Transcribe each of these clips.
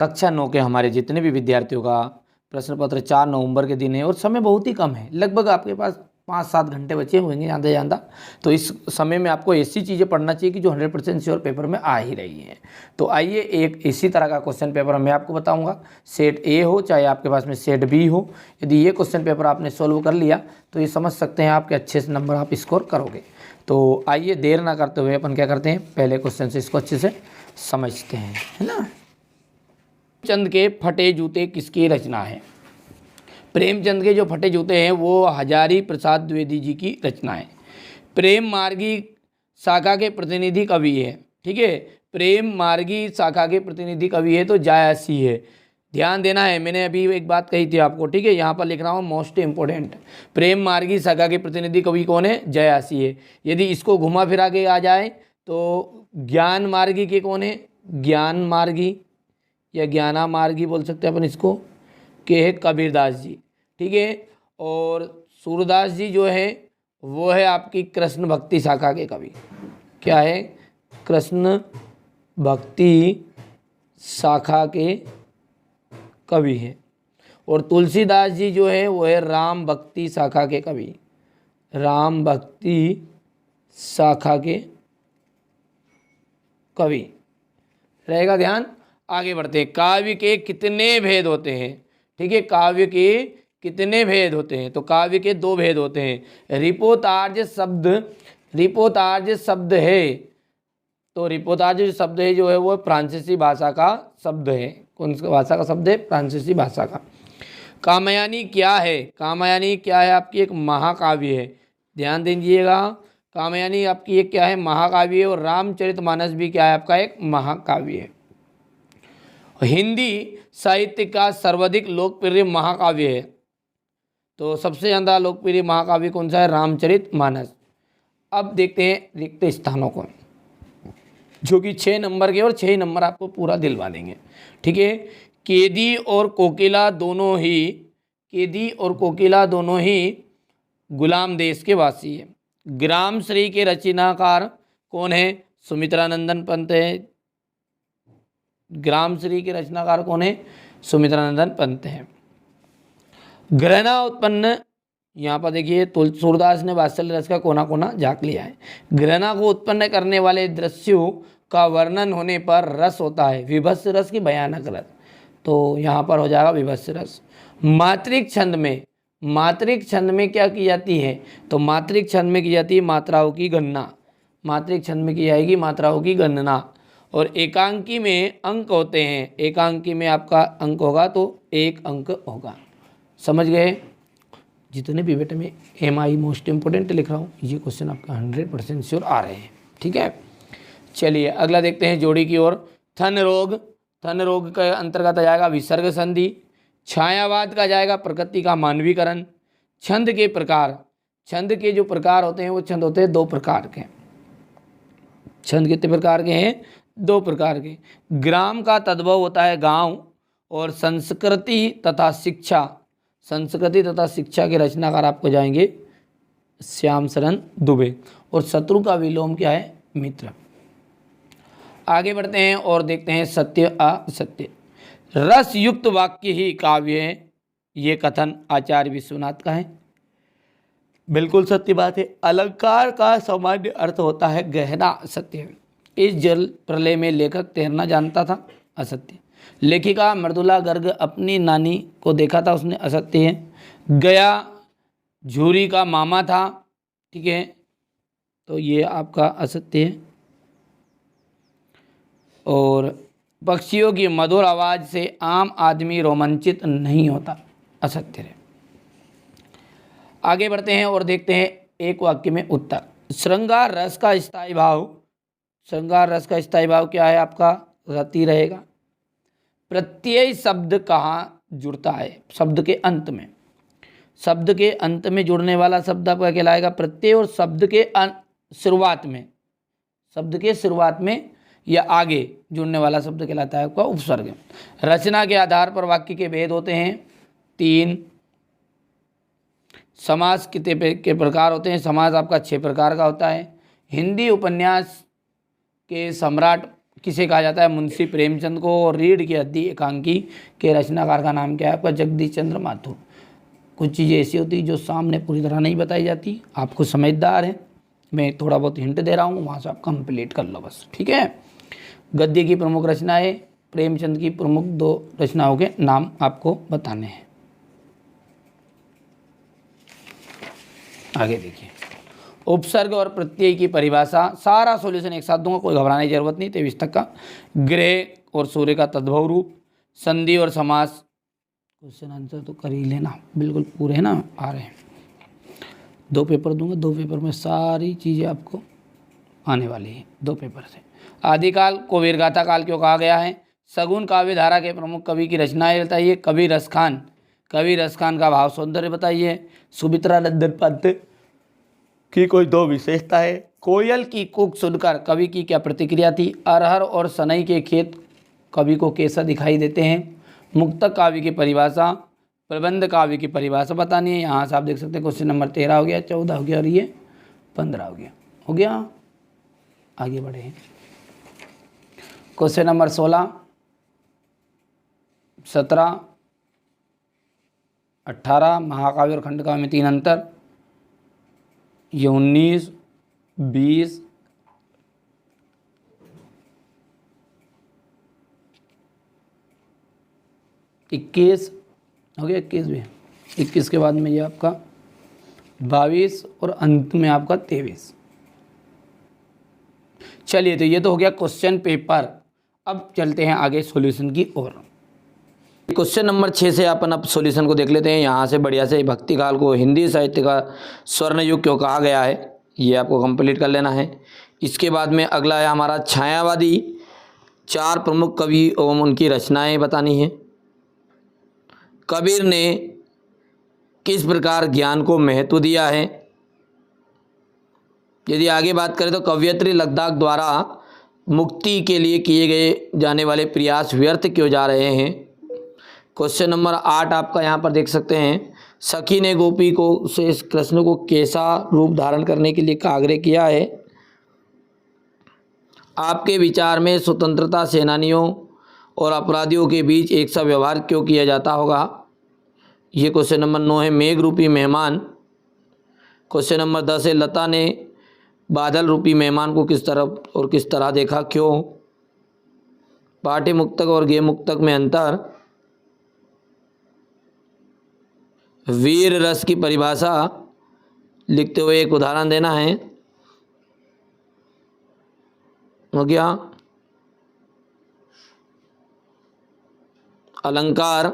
कक्षा 9 के हमारे जितने भी विद्यार्थियों का प्रश्न पत्र 4 नवंबर के दिन है और समय बहुत ही कम है, लगभग आपके पास 5-7 घंटे बचे होंगे ज़्यादा से ज़्यादा। तो इस समय में आपको ऐसी चीज़ें पढ़ना चाहिए कि जो 100% श्योर पेपर में आ ही रही हैं। तो आइए एक इसी तरह का क्वेश्चन पेपर मैं आपको बताऊंगा, सेट ए हो चाहे आपके पास में सेट बी हो। यदि ये क्वेश्चन पेपर आपने सोल्व कर लिया तो ये समझ सकते हैं आपके अच्छे से नंबर आप स्कोर करोगे। तो आइए देर ना करते हुए अपन क्या करते हैं, पहले क्वेश्चन से इसको अच्छे से समझते हैं, है ना। प्रेमचंद के फटे जूते किसकी रचना है? प्रेमचंद के जो फटे जूते हैं वो हजारी प्रसाद द्विवेदी जी की रचना है। प्रेम मार्गी शाखा के प्रतिनिधि कवि है, ठीक है। प्रेम मार्गी शाखा के प्रतिनिधि कवि है तो जायसी है। ध्यान देना है, मैंने अभी एक बात कही थी आपको, ठीक है। यहाँ पर लिख रहा हूँ मोस्ट इंपोर्टेंट, प्रेम मार्गी शाखा के प्रतिनिधि कवि कौन है? जयासी है। यदि इसको घुमा फिरा के आ जाए तो ज्ञान मार्गी के कौन है? ज्ञान मार्गी या ज्ञाना मार्गी बोल सकते हैं अपन इसको, के है कबीरदास जी, ठीक है। और सूरदास जी जो है वो है आपकी कृष्ण भक्ति शाखा के कवि। क्या है? कृष्ण भक्ति शाखा के कवि है। और तुलसीदास जी जो है वो है राम भक्ति शाखा के कवि, राम भक्ति शाखा के कवि रहेगा। ध्यान, आगे बढ़ते हैं। काव्य के कितने भेद होते हैं? ठीक है, काव्य के कितने भेद होते हैं? तो काव्य के 2 भेद होते हैं। रिपोतार्ज शब्द है, तो रिपोतार्ज शब्द है जो है वो फ्रांसीसी भाषा का शब्द है। कौन सी भाषा का शब्द है? फ्रांसीसी भाषा का। कामयानी क्या है? कामयानी क्या है? आपकी एक महाकाव्य है, ध्यान दीजिएगा। कामयानी आपकी एक क्या है? महाकाव्य है। और रामचरितमानस भी क्या है? आपका एक महाकाव्य है। हिंदी साहित्य का सर्वाधिक लोकप्रिय महाकाव्य है, तो सबसे ज़्यादा लोकप्रिय महाकाव्य कौन सा है? रामचरितमानस। अब देखते हैं रिक्त स्थानों को, जो कि 6 नंबर के और 6 नंबर आपको पूरा दिलवा देंगे, ठीक है। केदी और कोकिला दोनों ही गुलाम देश के वासी है। ग्राम श्री के रचनाकार कौन है? सुमित्रानंदन पंत है। ग्राम श्री के रचनाकार कौन है? सुमित्रानंदन पंत है। घृणा उत्पन्न, यहाँ पर देखिए सूरदास ने वात्सल्य रस का कोना कोना झाँक लिया है। घृणा को उत्पन्न करने वाले दृश्यों का वर्णन होने पर रस होता है विभत्स रस की भयानक रस, तो यहाँ पर हो जाएगा विभत्स रस। मात्रिक छंद में क्या की जाती है? तो मात्रिक छंद में की जाती है मात्राओं की गणना। मात्रिक छंद में की जाएगी मात्राओं की गणना। और एकांकी में अंक होते हैं, एकांकी में आपका अंक होगा तो 1 अंक होगा। समझ गए? जितने भी बेटे में MI मोस्ट इंपोर्टेंट लिख रहा हूँ ये क्वेश्चन आपका 100% श्योर आ रहे हैं, ठीक है। चलिए अगला देखते हैं जोड़ी की ओर। थन रोग के अंतर्गत आ जाएगा विसर्ग संधि। छायावाद का जाएगा प्रकृति का मानवीकरण। छंद के प्रकार, छंद के जो प्रकार होते हैं वो छंद होते हैं 2 प्रकार के। छंद कितने प्रकार के हैं? 2 प्रकार के। ग्राम का तद्भव होता है गांव, और संस्कृति तथा शिक्षा के रचनाकार आपको जाएंगे श्याम शरण दुबे। और शत्रु का विलोम क्या है? मित्र। आगे बढ़ते हैं और देखते हैं सत्य असत्य। रस युक्त वाक्य ही काव्य है, ये कथन आचार्य विश्वनाथ का है। बिल्कुल सत्य बात है। अलंकार का सामान्य अर्थ होता है गहरा, असत्य है। इस जल प्रलय में लेखक तैरना जानता था, असत्य। लेखिका मृदुला गर्ग अपनी नानी को देखा था, उसने, असत्य है। गया झूरी का मामा था, ठीक है, तो ये आपका असत्य है। और पक्षियों की मधुर आवाज़ से आम आदमी रोमांचित नहीं होता, असत्य है। आगे बढ़ते हैं और देखते हैं एक वाक्य में उत्तर। श्रृंगार रस का स्थायी भाव क्या है? आपका रति रहेगा। प्रत्यय शब्द कहाँ जुड़ता है? शब्द के अंत में। शब्द के अंत में जुड़ने वाला शब्द आपका कहलाएगा प्रत्यय, और शब्द के शुरुआत में या आगे जुड़ने वाला शब्द कहलाता है आपका उपसर्ग। रचना के आधार पर वाक्य के भेद होते हैं 3। समास कितने के प्रकार होते हैं? समास आपका 6 प्रकार का होता है। हिंदी उपन्यास के सम्राट किसे कहा जाता है? मुंशी प्रेमचंद को। और रीढ़ की हड्डी एकांकी के रचनाकार का नाम क्या है आपका? जगदीश चंद्र माथुर। कुछ चीज़ें ऐसी होती है जो सामने पूरी तरह नहीं बताई जाती, आपको समझदार है, मैं थोड़ा बहुत हिंट दे रहा हूँ, वहाँ से आप कंप्लीट कर लो बस, ठीक है। गद्य की प्रमुख रचनाएं, प्रेमचंद की प्रमुख 2 रचनाओं के नाम आपको बताने हैं। आगे देखिए, उपसर्ग और प्रत्यय की परिभाषा, सारा सॉल्यूशन एक साथ दूंगा, कोई घबराने की जरूरत नहीं। 23 तक का। ग्रह और सूर्य का तद्भव रूप, संधि और समास, क्वेश्चन आंसर तो कर ही लेना, बिल्कुल पूरे है ना, आ रहे हैं। 2 पेपर दूंगा, 2 पेपर में सारी चीज़ें आपको आने वाली है, 2 पेपर से। आदिकाल को वीरगाथा काल क्यों कहा गया है? सगुन काव्य धारा के प्रमुख कवि की रचनाएं बताइए। कवि रसखान का भाव सौंदर्य बताइए। सुमित्रा नंदन पंत की कोई 2 विशेषता है। कोयल की कूक सुनकर कवि की क्या प्रतिक्रिया थी? अरहर और सनई के खेत कवि को कैसा दिखाई देते हैं? मुक्तक काव्य की परिभाषा, प्रबंध काव्य की परिभाषा बतानी है। यहाँ से आप देख सकते हैं क्वेश्चन नंबर 13 हो गया, 14 हो गया और ये 15 हो गया। आगे बढ़े हैं। क्वेश्चन नंबर 16, 17, 18, महाकाव्य और खंडकाव्य में 3 अंतर। ये 19, 20, 21 हो गया, 21 भी। 21 के बाद में ये आपका 22 और अंत में आपका 23। चलिए, तो ये तो हो गया क्वेश्चन पेपर। अब चलते हैं आगे सॉल्यूशन की ओर। क्वेश्चन नंबर 6 से अपन अब सॉल्यूशन को देख लेते हैं। यहाँ से बढ़िया से भक्ति काल को हिंदी साहित्य का स्वर्ण युग क्यों कहा गया है, ये आपको कंप्लीट कर लेना है। इसके बाद में अगला है हमारा छायावादी 4 प्रमुख कवि एवं उनकी रचनाएं बतानी है। कबीर ने किस प्रकार ज्ञान को महत्व दिया है। यदि आगे बात करें तो कवयित्री लद्दाख द्वारा मुक्ति के लिए किए गए जाने वाले प्रयास व्यर्थ क्यों जा रहे हैं। क्वेश्चन नंबर 8 आपका यहाँ पर देख सकते हैं, सखी ने गोपी को से इस कृष्ण को कैसा रूप धारण करने के लिए आग्रह किया है। आपके विचार में स्वतंत्रता सेनानियों और अपराधियों के बीच एक सा व्यवहार क्यों किया जाता होगा। ये क्वेश्चन नंबर 9 है, मेघ रूपी मेहमान। क्वेश्चन नंबर 10 है, लता ने बादल रूपी मेहमान को किस तरह देखा, क्यों। पाठ्य मुक्तक और गेय मुक्तक में अंतर। वीर रस की परिभाषा लिखते हुए एक उदाहरण देना है। हो गया। अलंकार,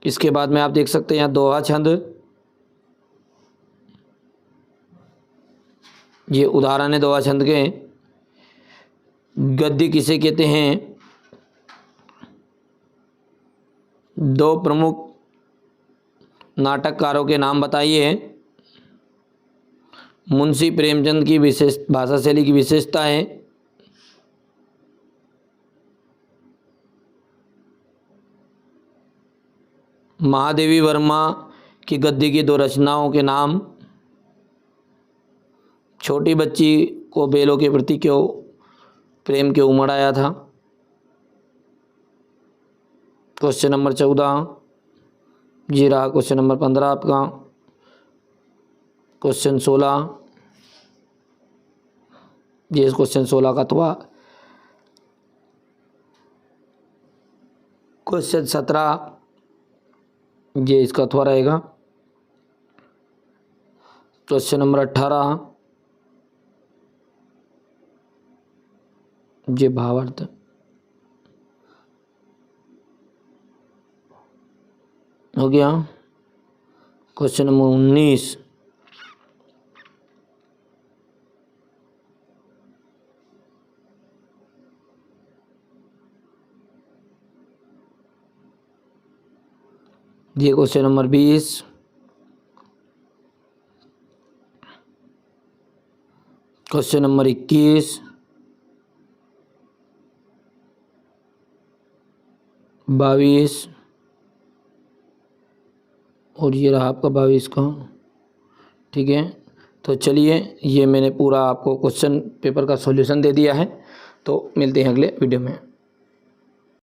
इसके बाद में आप देख सकते हैं यहाँ दोहा छंद, ये उदाहरण है दोहा छंद के। गद्य किसे कहते हैं? 2 प्रमुख नाटककारों के नाम बताइए। मुंशी प्रेमचंद की विशेष भाषा शैली की विशेषता है। महादेवी वर्मा की गद्य की 2 रचनाओं के नाम। छोटी बच्ची को बैलों के प्रति क्यों प्रेम क्यों उमड़ आया था। क्वेश्चन नंबर 14 ये रहा। क्वेश्चन नंबर 15 आपका। क्वेश्चन 16 ये क्वेश्चन 16 का तो। क्वेश्चन 17 ये इसका अथवा रहेगा। क्वेश्चन नंबर 18 ये भावार्थ। हो गया। क्वेश्चन नंबर 19 ये क्वेश्चन नंबर 20। क्वेश्चन नंबर 21, 22 और ये रहा आपका 22 का। ठीक है, तो चलिए ये मैंने पूरा आपको क्वेश्चन पेपर का सॉल्यूशन दे दिया है। तो मिलते हैं अगले वीडियो में।